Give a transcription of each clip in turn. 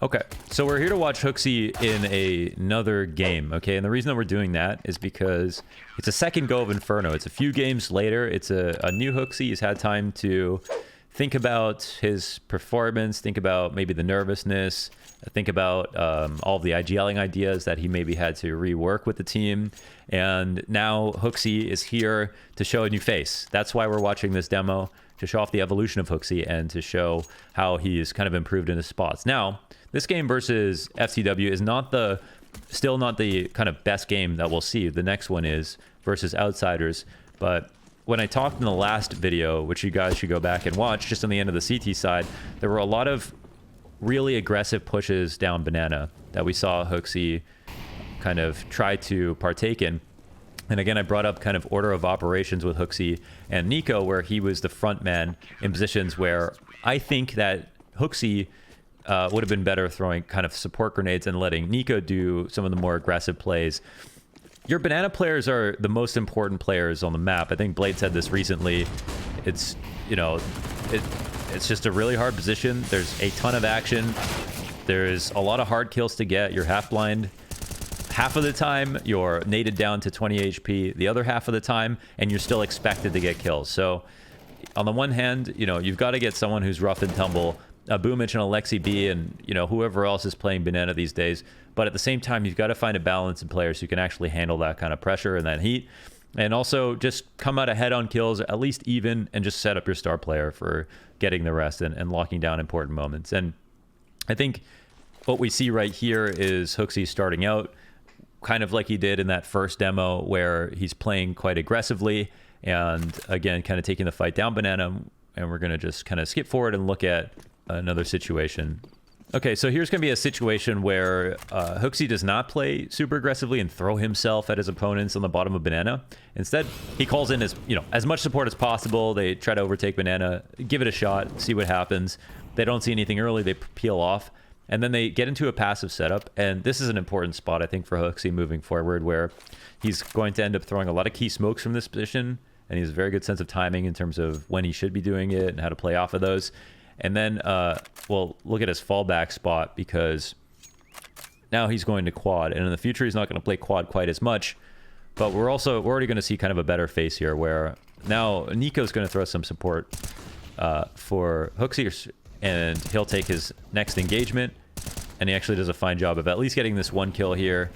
Okay, so we're here to watch Hooxi in another game, okay? And the reason that we're doing that is because it's a second go of Inferno. It's a few games later. It's a new Hooxi. He's had time to think about his performance, think about maybe the nervousness, think about all of the IGLing ideas that he maybe had to rework with the team. And now Hooxi is here to show a new face. That's why we're watching this demo, to show off the evolution of Hooxi and to show how he's kind of improved in his spots. Now, this game versus FTW is still not the kind of best game that we'll see. The next one is versus Outsiders. But when I talked in the last video, which you guys should go back and watch, just on the end of the CT side, there were a lot of really aggressive pushes down banana that we saw Hooxi kind of try to partake in. And again, I brought up kind of order of operations with Hooxi and Nico, where he was the front man in positions where I think that Hooxi would have been better throwing kind of support grenades and letting Nico do some of the more aggressive plays. Your banana players are the most important players on the map. I think Blade said this recently. It's, you know, it's just a really hard position. There's a ton of action. There's a lot of hard kills to get. You're half blind half of the time, you're naded down to 20 HP the other half of the time, and you're still expected to get kills. So on the one hand, you know, you've got to get someone who's rough and tumble, a Boomich and Alexi B, and, you know, whoever else is playing banana these days. But at the same time, you've got to find a balance in players who can actually handle that kind of pressure and that heat, and also just come out ahead on kills, at least even, and just set up your star player for getting the rest and locking down important moments. And I think what we see right here is Hooxi starting out kind of like he did in that first demo, where he's playing quite aggressively and, again, kind of taking the fight down banana. And we're going to just kind of skip forward and look at another situation. Okay, so here's going to be a situation where Hooxi does not play super aggressively and throw himself at his opponents on the bottom of banana. Instead, he calls in as much support as possible. They try to overtake banana, give it a shot, see what happens. They don't see anything early, they peel off. And then they get into a passive setup. And this is an important spot, I think, for Hooxi moving forward, where he's going to end up throwing a lot of key smokes from this position. And he has a very good sense of timing in terms of when he should be doing it and how to play off of those. And then, well, look at his fallback spot, because now he's going to quad. And in the future, he's not going to play quad quite as much. But we're already going to see kind of a better face here, where now Nico's going to throw some support for Hooxi, and he'll take his next engagement. And he actually does a fine job of at least getting this one kill here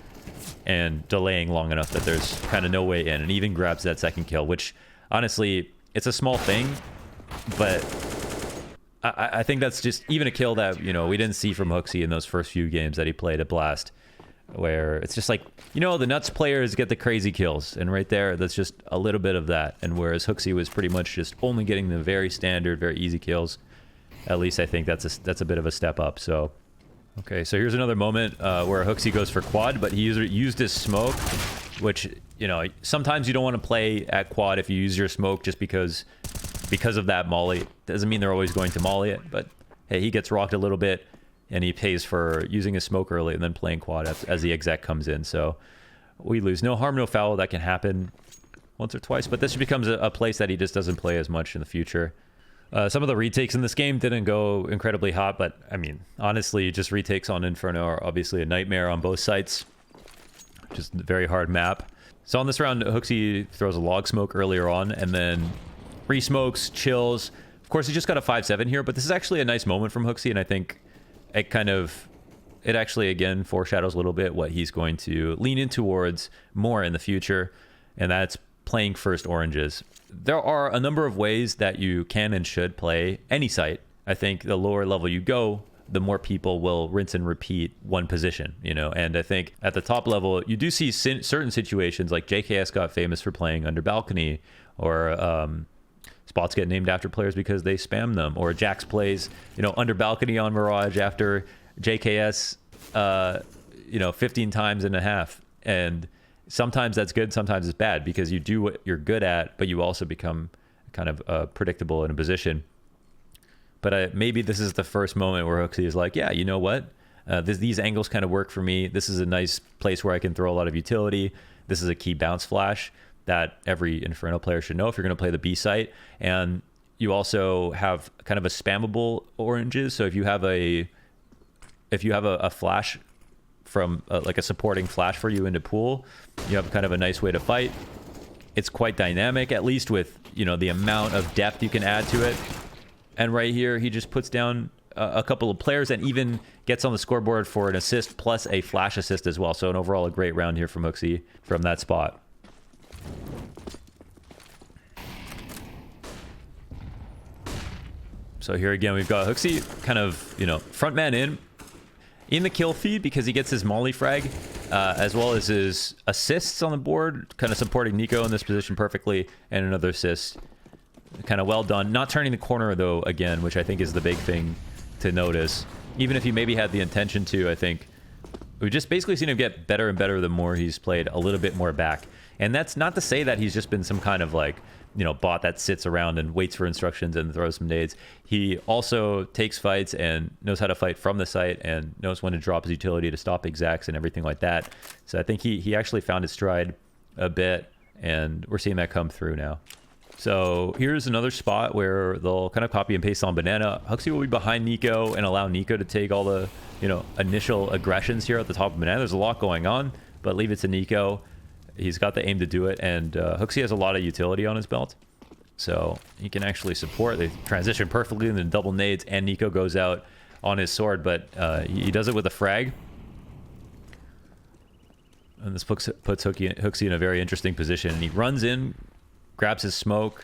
and delaying long enough that there's kind of no way in, and even grabs that second kill, which honestly, it's a small thing, but I think that's just even a kill that, you know, we didn't see from Hooxi in those first few games that he played at Blast, where it's just like, you know, the nuts players get the crazy kills, and right there, that's just a little bit of that. And whereas Hooxi was pretty much just only getting the very standard, very easy kills, at least I think that's a bit of a step up. So okay, so here's another moment where Hooxi goes for quad, but he used his smoke, which, you know, sometimes you don't want to play at quad if you use your smoke just because of that molly. Doesn't mean they're always going to molly it, but hey, he gets rocked a little bit, and he pays for using his smoke early and then playing quad as the exec comes in. So we lose. No harm, no foul. That can happen once or twice, but this becomes a place that he just doesn't play as much in the future. Some of the retakes in this game didn't go incredibly hot, but I mean, honestly, just retakes on Inferno are obviously a nightmare on both sites. Just a very hard map. So on this round, Hooxi throws a log smoke earlier on, and then re-smokes, chills. Of course, he just got a 5-7 here, but this is actually a nice moment from Hooxi, and I think it actually, again, foreshadows a little bit what he's going to lean in towards more in the future, and that's playing first oranges. There are a number of ways that you can and should play any site. I think the lower level you go, the more people will rinse and repeat one position, you know. And I think at the top level, you do see certain situations, like JKS got famous for playing under balcony, or spots get named after players because they spam them, or Jax plays, you know, under balcony on Mirage after JKS, 15 times and a half. And sometimes that's good, sometimes it's bad, because you do what you're good at, but you also become kind of predictable in a position. But maybe this is the first moment where Hooxi is like, yeah, you know what? These angles kind of work for me. This is a nice place where I can throw a lot of utility. This is a key bounce flash that every Inferno player should know if you're going to play the B site. And you also have kind of a spammable oranges. So if you have a if you have a flash from like a supporting flash for you into pool, you have kind of a nice way to fight. It's quite dynamic, at least with, you know, the amount of depth you can add to it. And right here, he just puts down a couple of players and even gets on the scoreboard for an assist plus a flash assist as well. So an overall a great round here from Hooxi from that spot. So here again, we've got Hooxi kind of, you know, front man in the kill feed because he gets his molly frag as well as his assists on the board, kind of supporting Nico in this position perfectly, and another assist. Kind of well done. Not turning the corner though, again, which I think is the big thing to notice. Even if he maybe had the intention to, I think we've just basically seen him get better and better the more he's played a little bit more back. And that's not to say that he's just been some kind of like, you know, bot that sits around and waits for instructions and throws some nades. He also takes fights and knows how to fight from the site and knows when to drop his utility to stop execs and everything like that. So I think he actually found his stride a bit, and we're seeing that come through now. So here's another spot where they'll kind of copy and paste on Banana. Hooxi will be behind Nico and allow Nico to take all the, you know, initial aggressions here at the top of Banana. There's a lot going on, but leave it to Nico. He's got the aim to do it, and Hooxi has a lot of utility on his belt, so he can actually support. They transition perfectly in the double nades, and Nico goes out on his sword, but he does it with a frag. And this puts Hooxi in a very interesting position. And he runs in, grabs his smoke,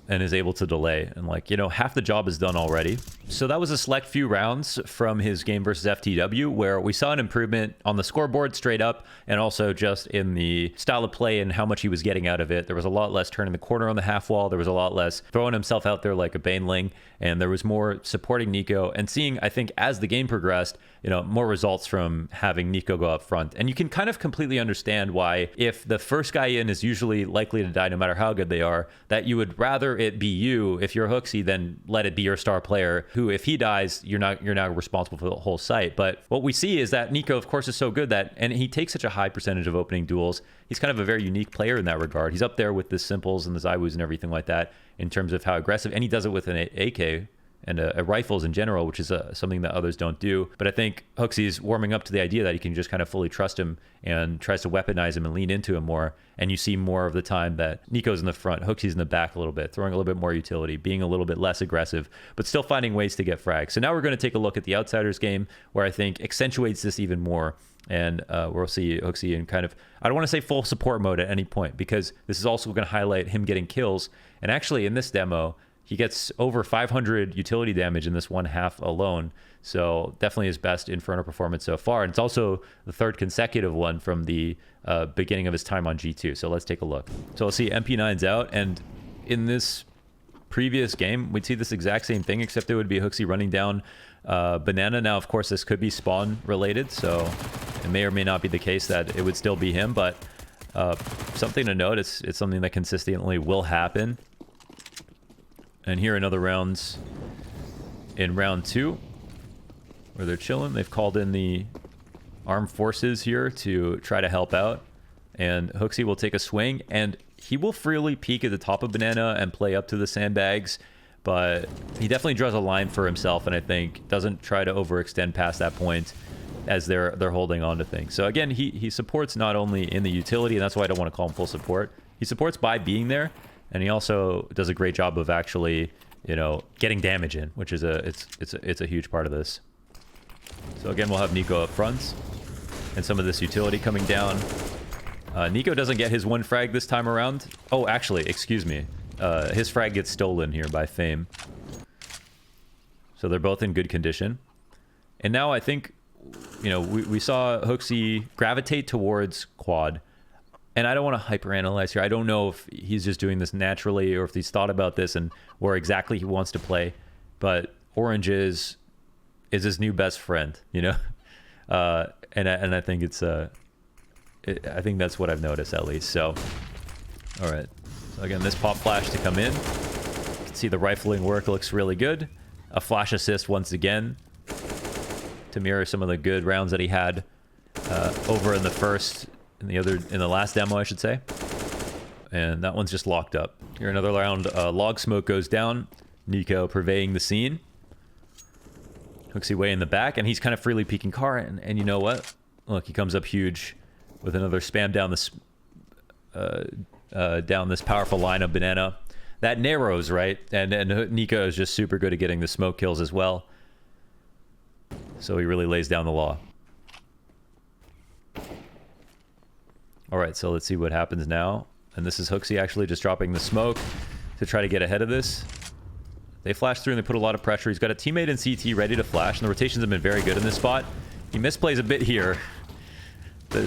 and is able to delay. And like, you know, half the job is done already. So that was a select few rounds from his game versus FTW, where we saw an improvement on the scoreboard straight up, and also just in the style of play and how much he was getting out of it. There was a lot less turning the corner on the half wall. There was a lot less throwing himself out there like a Baneling, and there was more supporting Nico and seeing, I think, as the game progressed, you know, more results from having Nico go up front. And you can kind of completely understand why, if the first guy in is usually likely to die no matter how good they are, that you would rather it be you, if you're Hooxi, than let it be your star player, who, if he dies, you're now responsible for the whole site. But what we see is that Nico, of course, is so good that, and he takes such a high percentage of opening duels, he's kind of a very unique player in that regard. He's up there with the Simples and the Zywus and everything like that in terms of how aggressive, and he does it with an AK and rifles in general, which is something that others don't do. But I think Hooxi's warming up to the idea that he can just kind of fully trust him and tries to weaponize him and lean into him more. And you see more of the time that Nico's in the front, Hooxi's in the back a little bit, throwing a little bit more utility, being a little bit less aggressive, but still finding ways to get frags. So now we're going to take a look at the Outsiders game, where I think accentuates this even more. And we'll see Hooxi in kind of, I don't want to say full support mode at any point, because this is also going to highlight him getting kills. And actually in this demo, he gets over 500 utility damage in this one half alone. So definitely his best Inferno performance so far. And it's also the third consecutive one from the beginning of his time on G2. So let's take a look. So we'll see MP9's out. And in this previous game, we'd see this exact same thing, except it would be Hooxi running down Banana. Now, of course, this could be spawn related. So it may or may not be the case that it would still be him. But something to note, it's something that consistently will happen. And here in other rounds, in round 2, where they're chilling, they've called in the armed forces here to try to help out. And Hooxi will take a swing, and he will freely peek at the top of Banana and play up to the sandbags. But he definitely draws a line for himself, and I think doesn't try to overextend past that point as they're holding on to things. So again, he supports not only in the utility, and that's why I don't want to call him full support. He supports by being there. And he also does a great job of actually, you know, getting damage in, which is it's a huge part of this. So again, we'll have Nico up front, and some of this utility coming down. Nico doesn't get his one frag this time around. Oh, actually, excuse me. His frag gets stolen here by Fame. So they're both in good condition. And now I think, you know, we saw Hooxi gravitate towards quad. And I don't want to hyperanalyze here. I don't know if he's just doing this naturally or if he's thought about this and where exactly he wants to play. But Orange is his new best friend, you know? And I think I think that's what I've noticed, at least. So, all right. So again, this pop flash to come in. You can see the rifling work looks really good. A flash assist once again to mirror some of the good rounds that he had over in the last demo, I should say. And that one's just locked up. Here another round, log smoke goes down. Nico purveying the scene. Hooxi way in the back, and he's kind of freely peeking car, and you know what? Look, he comes up huge with another spam down this powerful line of banana. That narrows, right? And Nico is just super good at getting the smoke kills as well. So he really lays down the law. All right, so let's see what happens now. And this is Hooxi actually just dropping the smoke to try to get ahead of this. They flash through and they put a lot of pressure. He's got a teammate in CT ready to flash, and the rotations have been very good in this spot. He misplays a bit here.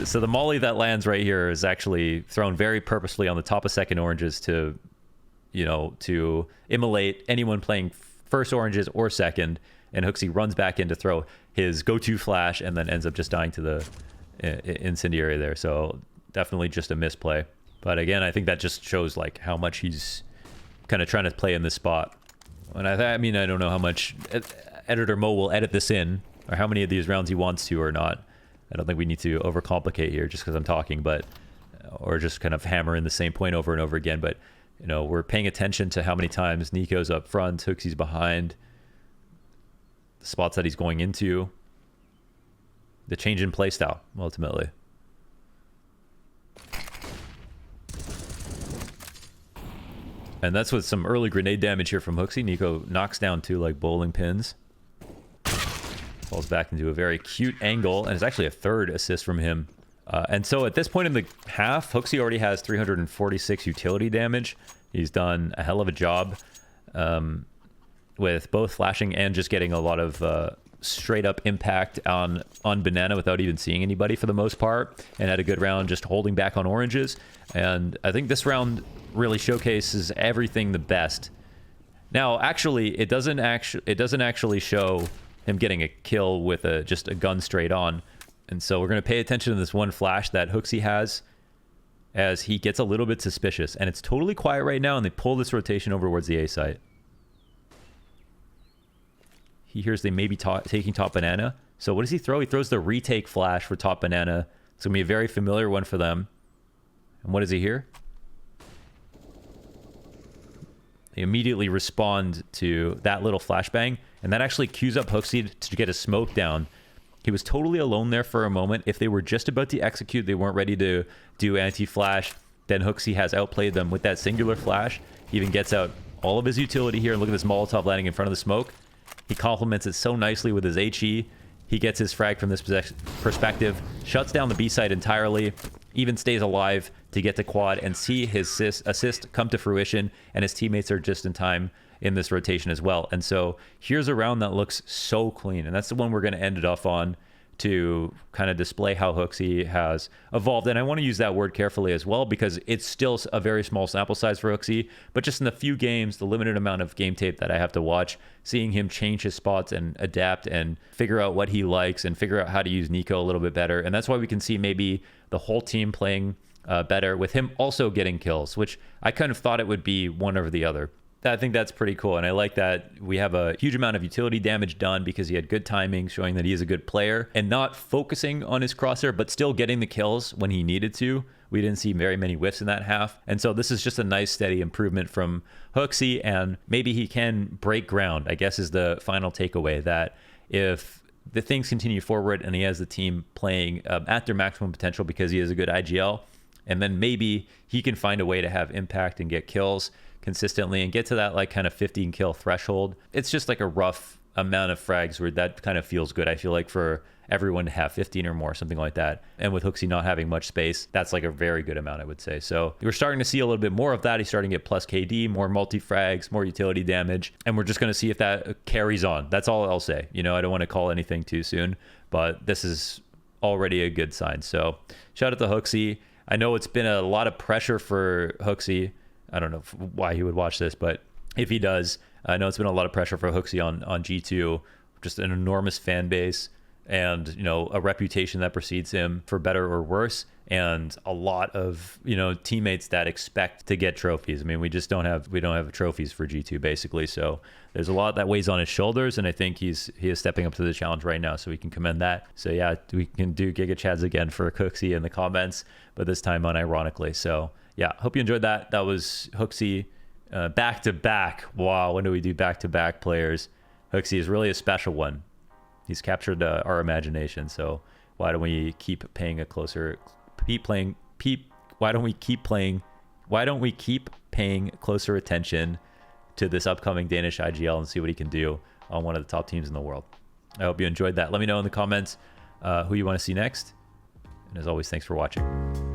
So the molly that lands right here is actually thrown very purposefully on the top of second oranges to, you know, to immolate anyone playing first oranges or second. And Hooxi runs back in to throw his go-to flash and then ends up just dying to the incendiary there. So definitely just a misplay. But again, I think that just shows like how much he's kind of trying to play in this spot. And I mean, I don't know how much Editor Mo will edit this in, or how many of these rounds he wants to or not. I don't think we need to overcomplicate here just because I'm talking, but or just kind of hammer in the same point over and over again. But you know, we're paying attention to how many times Nico's up front, Hooxi's behind, the spots that he's going into, the change in playstyle ultimately. And that's with some early grenade damage here from Hooxi. Nico knocks down 2 like bowling pins. Falls back into a very cute angle, and it's actually a 3rd assist from him. And so at this point in the half, Hooxi already has 346 utility damage. He's done a hell of a job with both flashing and just getting a lot of straight up impact on banana without even seeing anybody for the most part, and had a good round just holding back on oranges. And I think this round really showcases everything the best. Now, actually, it doesn't actually show him getting a kill with just a gun straight on. And so we're going to pay attention to this one flash that Hooxi has as he gets a little bit suspicious. And it's totally quiet right now, and they pull this rotation over towards the A site. He hears they may be taking top banana. So what does he throw? He throws the retake flash for top banana. It's going to be a very familiar one for them. And what does he hear? They immediately respond to that little flashbang, and that actually cues up Hooxi to get a smoke down. He was totally alone there for a moment. If they were just about to execute, they weren't ready to do anti-flash, then Hooxi has outplayed them with that singular flash. He even gets out all of his utility here, and look at this Molotov landing in front of the smoke. He complements it so nicely with his HE. He gets his frag from this perspective, shuts down the B site entirely, even stays alive to get to quad and see his assist come to fruition, and his teammates are just in time in this rotation as well. And so here's a round that looks so clean, and that's the one we're going to end it off on to kind of display how Hooxi has evolved. And I want to use that word carefully as well, because it's still a very small sample size for Hooxi, but just in the few games, the limited amount of game tape that I have to watch, seeing him change his spots and adapt and figure out what he likes and figure out how to use Nico a little bit better. And that's why we can see maybe the whole team playing better with him also getting kills, which I kind of thought it would be one over the other. I think that's pretty cool, and I like that we have a huge amount of utility damage done because he had good timing, showing that he is a good player, and not focusing on his crosshair, but still getting the kills when he needed to. We didn't see very many whiffs in that half, and so this is just a nice steady improvement from Hooxi, and maybe he can break ground, I guess is the final takeaway, that if the things continue forward and he has the team playing at their maximum potential because he is a good IGL, and then maybe he can find a way to have impact and get kills consistently and get to that like kind of 15 kill threshold. It's just like a rough amount of frags where that kind of feels good. I feel like for everyone to have 15 or more, something like that. And with Hooxi not having much space, that's like a very good amount, I would say. So we're starting to see a little bit more of that. He's starting to get plus KD, more multi-frags, more utility damage. And we're just going to see if that carries on. That's all I'll say. You know, I don't want to call anything too soon, but this is already a good sign. So shout out to Hooxi. I know it's been a lot of pressure for Hooxi. I don't know why he would watch this, but if he does, I know it's been a lot of pressure for Hooxi on G2, just an enormous fan base and, you know, a reputation that precedes him for better or worse, and a lot of, you know, teammates that expect to get trophies. I mean, we don't have trophies for G2 basically. So there's a lot that weighs on his shoulders, and I think he is stepping up to the challenge right now, so we can commend that. So yeah, we can do GigaChads again for Hooxi in the comments, but this time unironically. So yeah, hope you enjoyed that. That was Hooxi back to back. Wow, when do we do back to back players? Hooxi is really a special one. He's captured our imagination. So why don't we keep paying a closer, why don't we keep paying closer attention to this upcoming Danish IGL and see what he can do on one of the top teams in the world. I hope you enjoyed that. Let me know in the comments who you want to see next. And as always, thanks for watching.